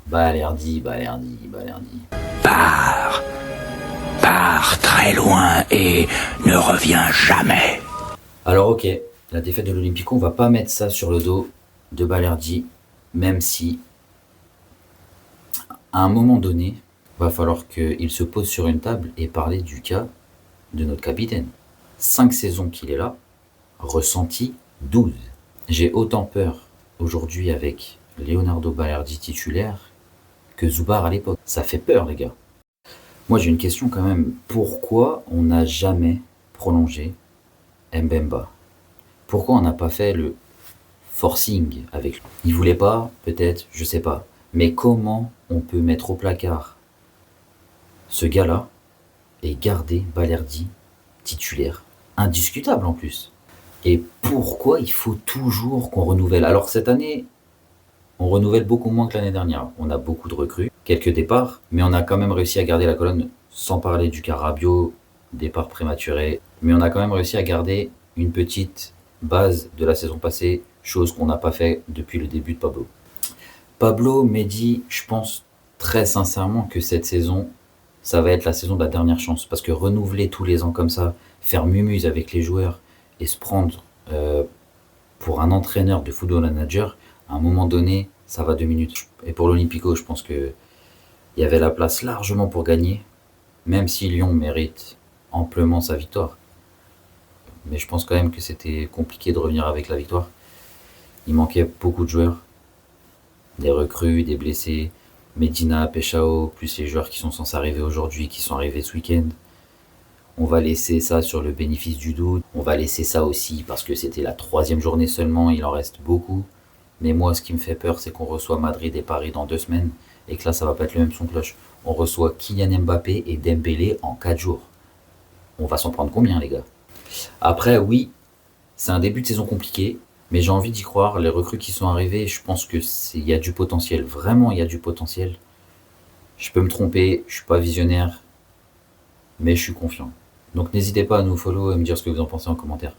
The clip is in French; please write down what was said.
Balerdi, Balerdi, Balerdi. Pars, pars très loin et ne reviens jamais. Alors ok, la défaite de l'Olympico, on va pas mettre ça sur le dos de Balerdi, même si à un moment donné, va falloir qu'il se pose sur une table et parler du cas de notre capitaine. 5 saisons qu'il est là, ressenti 12. J'ai autant peur aujourd'hui avec Leonardo Balerdi titulaire que Zubar à l'époque. Ça fait peur, les gars. Moi, j'ai une question quand même. Pourquoi on n'a jamais prolongé Mbemba? Pourquoi on n'a pas fait le forcing avec lui? Il voulait pas, peut-être, je sais pas. Mais comment on peut mettre au placard ce gars-là et garder Balerdi titulaire? Indiscutable en plus. Et pourquoi il faut toujours qu'on renouvelle? Alors cette année, on renouvelle beaucoup moins que l'année dernière. On a beaucoup de recrues, quelques départs, mais on a quand même réussi à garder la colonne, sans parler du cas Rabiot, départ prématuré. Mais on a quand même réussi à garder une petite base de la saison passée, chose qu'on n'a pas fait depuis le début de Pablo. Pablo, Mehdi, je pense très sincèrement que cette saison, ça va être la saison de la dernière chance. Parce que renouveler tous les ans comme ça, faire mumuse avec les joueurs et se prendre pour un entraîneur de football manager, à un moment donné, ça va 2 minutes. Et pour l'Olympico, je pense qu'il y avait la place largement pour gagner, même si Lyon mérite amplement sa victoire. Mais je pense quand même que c'était compliqué de revenir avec la victoire. Il manquait beaucoup de joueurs, des recrues, des blessés, Medina, Peshao, plus les joueurs qui sont censés arriver aujourd'hui, qui sont arrivés ce week-end. On va laisser ça sur le bénéfice du doute. On va laisser ça aussi parce que c'était la 3e journée seulement, il en reste beaucoup. Mais moi, ce qui me fait peur, c'est qu'on reçoit Madrid et Paris dans 2 semaines et que là, ça va pas être le même son de cloche. On reçoit Kylian Mbappé et Dembélé en 4 jours. On va s'en prendre combien, les gars? Après, oui, c'est un début de saison compliqué, mais j'ai envie d'y croire. Les recrues qui sont arrivées, je pense que il y a du potentiel. Vraiment, il y a du potentiel. Je peux me tromper, je suis pas visionnaire, mais je suis confiant. Donc n'hésitez pas à nous follow et me dire ce que vous en pensez en commentaire.